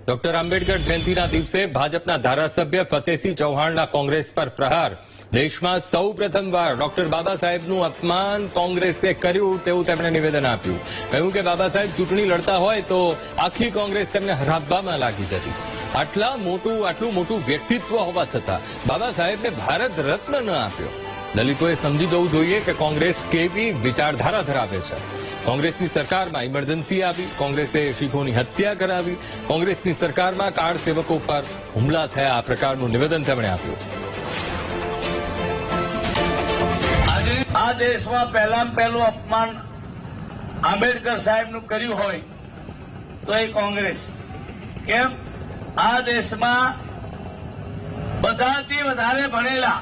Doctor Ambedkar જયંતિના દિવસે ભાજપના ધારાસભ્ય ફતેહસિંહ ચૌહાણના કોંગ્રેસ પર પ્રહાર. દેશમાં સૌ પ્રથમવાર ડોક્ટર બાબા સાહેબનું અપમાન કોંગ્રેસે કર્યું તેવું તેમણે નિવેદન આપ્યું. કહ્યું કે બાબા સાહેબ ચૂંટણી લડતા હોય તો આખી કોંગ્રેસ તેમને હરાવવામાં લાગી જતી. આટલું મોટું વ્યક્તિત્વ હોવા છતાં બાબા સાહેબને ભારત રત્ન ન આપ્યો. દલિતોએ સમજી જવું જોઈએ કે કોંગ્રેસ કેવી વિચારધારા ધરાવે છે. કોંગ્રેસની સરકારમાં ઇમરજન્સી આવી, કોંગ્રેસે શીખોની હત્યા કરાવી, કોંગ્રેસની સરકારમાં કાર સેવકો પર હુમલા થયા, આ પ્રકારનું નિવેદન તેમણે આપ્યું. આજે આ દેશમાં પહેલામાં પહેલું અપમાન આંબેડકર સાહેબનું કર્યું હોય તો એ કોંગ્રેસ. કેમ? આ દેશમાં બધાથી વધારે ભણેલા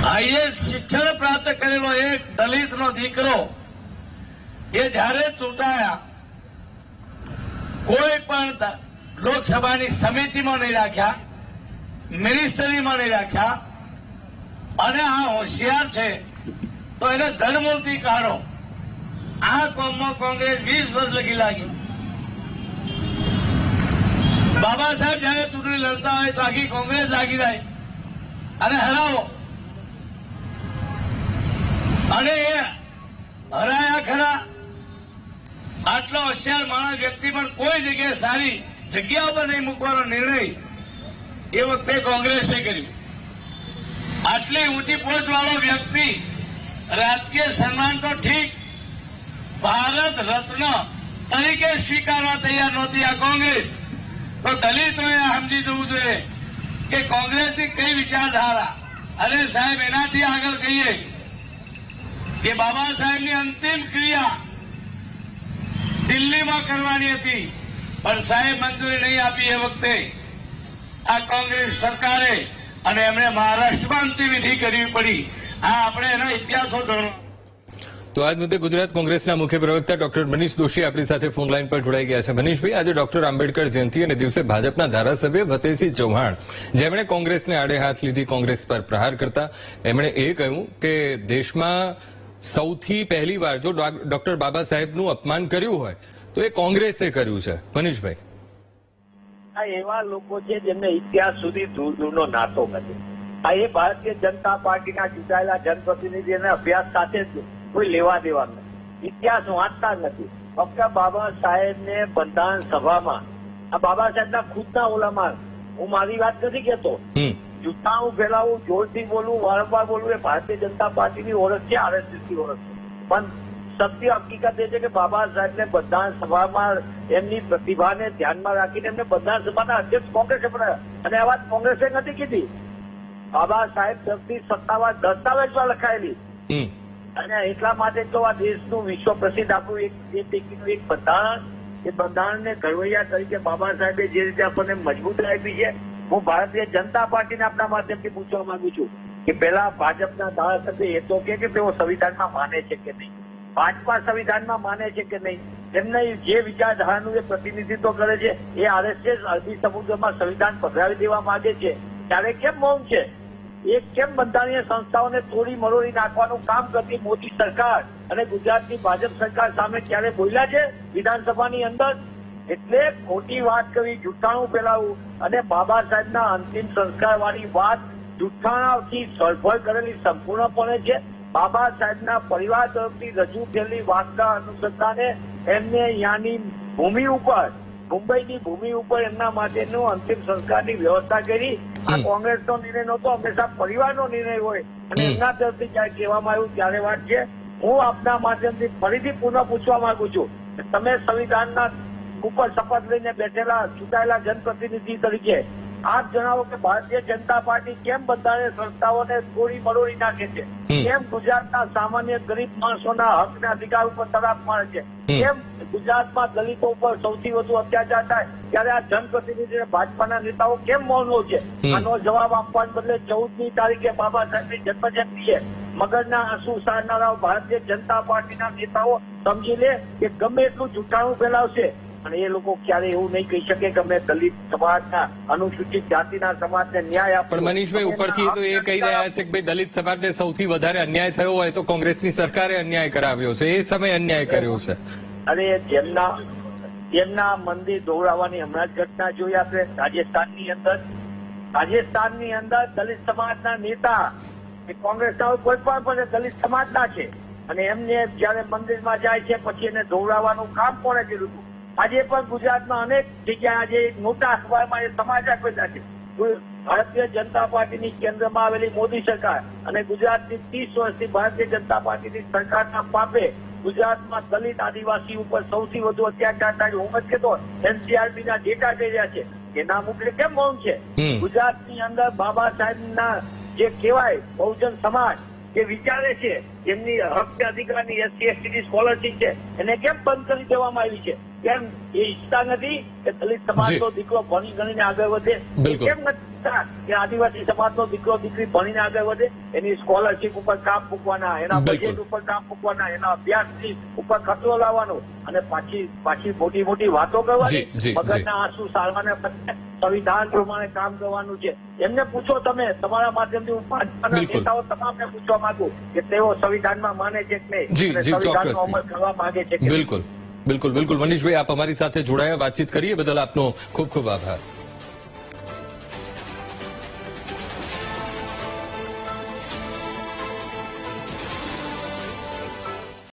હાઈએસ્ટ શિક્ષણ પ્રાપ્ત કરેલો એક દલિતનો દીકરો એ જ્યારે ચૂંટાયા, કોઈ પણ લોકસભાની સમિતિમાં નહીં રાખ્યા, મિનિસ્ટરીમાં નહીં રાખ્યા, અને આ હોશિયાર છે તો એને ધનમૂળથી કાઢો. આ કોમમાં કોંગ્રેસ 20 વર્ષ લગી લાગી. બાબા સાહેબ જયારે ચૂંટણી લડતા હોય તો આખી કોંગ્રેસ લાગી જાય અને હરાવો. અને એ હરાયા ખરા. આટલો હોશિયાર માણસ વ્યક્તિ પણ કોઈ જગ્યાએ સારી જગ્યા પર નહીં મૂકવાનો નિર્ણય એ વખતે કોંગ્રેસે કર્યું. આટલી ઊંચી પહોંચ વાળો વ્યક્તિ રાજકીય સન્માન તો ઠીક, ભારત રત્ન તરીકે સ્વીકારવા તૈયાર નહોતી આ કોંગ્રેસ. તો દલિતોએ સમજી જવું જોઈએ કે કોંગ્રેસની કઈ વિચારધારા. અરે સાહેબ, એનાથી આગળ કહીએ કે બાબા સાહેબની અંતિમ ક્રિયા દિલ્હીમાં કરવાની હતી, પણ સાહેબ મંજૂરી નહીં આપી એ વખતે આ કોંગ્રેસ સરકારે, અને એમણે મહારાષ્ટ્રમાં અંતિમ વિધિ કરવી પડી. આ આપણે એનો ઇતિહાસો જોડો. તો આજ મુદ્દે ગુજરાત કોંગ્રેસના મુખ્ય પ્રવક્તા ડોક્ટર મનીષ દોશી આપણી સાથે ફોન લાઈન પર જોડાઈ ગયા છે. મનીષભાઈ, આજે ડોક્ટર આંબેડકર જયંતિ અને દિવસે ભાજપના ધારાસભ્ય ફતેહસિંહ ચૌહાણ, જેમણે કોંગ્રેસને આડે હાથ લીધી, કોંગ્રેસ પર પ્રહાર કરતા એમણે એ કહ્યું કે દેશમાં સૌથી પહેલી વાર જો ડોક્ટર બાબા સાહેબનું અપમાન કર્યું હોય તો એ કોંગ્રેસે કર્યું છે. મનીષભાઈ, આ એવા લોકો છે જેમને ઇતિહાસ સુધી દૂર દૂરનો નાતો નથી. આ એ ભારતીય જનતા પાર્ટીના ચૂંટાયેલા જનપ્રતિનિધિઓને અભ્યાસ સાથે કોઈ લેવા દેવા નથી, ઇતિહાસ વાંચતા નથી. ડોક્ટર બાબા સાહેબને બંધારણ સભામાં, આ બાબા સાહેબના ખુદના ઓલામાં, હું મારી વાત નથી કહેતો, જૂઠાણું ફેલાવું, જોરથી બોલવું, વારંવાર બોલવું એ ભારતીય જનતા પાર્ટીની ઓળખ છે, આરએસએસની ઓળખ છે. પણ સત્ય હકીકત એ છે કે બાબા સાહેબને બંધારણ સભામાં એમની પ્રતિભાને ધ્યાનમાં રાખીને એમને બંધારણ સભાના અધ્યક્ષ કોંગ્રેસે બનાવ્યા. અને આ વાત કોંગ્રેસે નથી કીધી, બાબા સાહેબ તરફથી સત્તાવાર દસ્તાવેજમાં લખાયેલી. અને એટલા માટે તો આ દેશનું વિશ્વ પ્રસિદ્ધ આપણું એક પૈકીનું એક બંધારણ, એ બંધારણને ઘડવૈયા તરીકે બાબા સાહેબે જે રીતે આપણને મજબૂતાઈ આપી છે, હું ભારતીય જનતા પાર્ટીને આપના માધ્યમથી પૂછવા માંગુ છું કે પેલા ભાજપના ધારાસભ્ય એ તો કે તેઓ સંવિધાનમાં માને છે કે નહીં, ભાજપા સંવિધાનમાં માને છે કે નહીં, એમને જે વિચારધારાનું એ પ્રતિનિધિત્વ કરે છે એ આરએસએસ અરબી સમુદ્રમાં સંવિધાન પધરાવી દેવા માંગે છે, ત્યારે કેમ મૌન છે? એ કેમ બંધારણીય સંસ્થાઓને તોડી મરોડી નાખવાનું કામ કરતી મોદી સરકાર અને ગુજરાતની ભાજપ સરકાર સામે ક્યારે બોલ્યા છે વિધાનસભાની અંદર? એટલે ખોટી વાત કરવી, જૂઠાણું ફેલાવવું અને બાબા સાહેબના અંતિમ સંસ્કાર વાળી વાત જૂઠાણાથી સરભર કરેલી સંપૂર્ણપણે છે. બાબા સાહેબના પરિવાર તરફથી રજૂ થયેલી વાતના અનુસંધાને એમને અહીંયાની ભૂમિ ઉપર, મુંબઈની ભૂમિ ઉપર એમના માટેનું અંતિમ સંસ્કારની વ્યવસ્થા કરી. આ કોંગ્રેસનો નિર્ણય નહોતો, હંમેશા પરિવારનો નિર્ણય હોય. અને એમના તરફથી જયારે કહેવામાં આવ્યું ત્યારે વાત છે. હું આપના માધ્યમથી ફરીથી પુનઃ પૂછવા માંગુ છું કે તમે સંવિધાનના ઉપર શપથ લઈને બેઠેલા ચૂંટાયેલા જનપ્રતિનિધિ તરીકે આપ જણાવો કે ભારતીય જનતા પાર્ટી કેમ બંધારણીય સંસ્થાઓને તોડી મરોડી નાખે છે? કેમ ગુજરાતના સામાન્ય ગરીબ માણસોના હકના અધિકાર ઉપર તરાપ મારે છે? કેમ ગુજરાતમાં દલિતો ઉપર સૌથી વધુ અત્યાચાર થાય ત્યારે આ જનપ્રતિનિધિ ભાજપાના નેતાઓ કેમ મૌન હોય છે? આનો જવાબ આપવાને બદલે 14મી તારીખે બાબા સાહેબની જન્મજયંતિએ મગજના આંસુ સારનારા ભારતીય જનતા પાર્ટીના નેતાઓ સમજી લે કે ગમે એટલું જૂઠાણું ફેલાવશે અને એ લોકો ક્યારે એવું નહીં કહી શકે કે અમે દલિત સમાજના, અનુસૂચિત જાતિના સમાજને ન્યાય આપો. પણ મનીષભાઈ, ઉપરથી તો એ કહી રહ્યા છે કે ભાઈ દલિત સમાજને સૌથી વધારે અન્યાય થયો હોય તો કોંગ્રેસની સરકારે અન્યાય કરાવ્યો છે, એ સમયે અન્યાય કર્યો છે. અરે જેમના મંદિર દોડાવવાની હમણાં જ ઘટના જોઈ આપણે રાજસ્થાનની અંદર દલિત સમાજના નેતા એ કોંગ્રેસના કોઈ પણ દલિત સમાજના છે અને એમને જયારે મંદિરમાં જાય છે પછી એને દોડાવવાનું કામ કોણે કર્યું હતું? આજે પણ ગુજરાતમાં અનેક જગ્યાએ આજે મોટા અખબારમાં એ સમાચાર પડ્યા છે. ભારતીય જનતા પાર્ટીની કેન્દ્રમાં આવેલી મોદી સરકાર અને ગુજરાતની 30 વર્ષથી ભારતીય જનતા પાર્ટીની સરકારના પાપે ગુજરાતમાં દલિત આદિવાસી ઉપર સૌથી વધુ અત્યાચાર થાય. હું જ કહેતો એનસીઆરબી ના ડેટા જઈ રહ્યા છે એના મુદ્દે કેમ મૌન છે? ગુજરાતની અંદર બાબા સાહેબના જે કહેવાય બહુજન સમાજ જે વિચારે છે એમની હક અધિકારની SC ST ની સ્કોલરશીપ છે એને કેમ બંધ કરી દેવામાં આવી છે? કેમ એ ઈચ્છતા નથી કે દલિત સમાજનો દીકરો ભણી ગણીને આગળ વધે? કેમ નથી ઈચ્છતા કે આદિવાસી સમાજનો દીકરો દીકરી ભણીને આગળ વધે? એની સ્કોલરશીપ ઉપર કામ મૂકવાના, એના બજેટ ઉપર કામ મૂકવાના, એના અભ્યાસની ઉપર ખતરો લાવવાનો અને પાછી મોટી વાતો કરવાની, મગજના આંસુ સારવાને બદલે સંવિધાન પ્રમાણે કામ કરવાનું છે. એમને પૂછો, તમે તમારા માધ્યમથી હું ભાજપાના નેતાઓ તમામને પૂછવા માંગુ કે તેઓ સંવિધાનમાં માને છે કે નહીં, સંવિધાનનો અમલ કરવા માંગે છે કે બિલકુલ. મનીષભાઈ, આપ અમારી સાથે જોડાયા, વાતચીત કરીએ બદલ આપનો ખૂબ ખૂબ આભાર.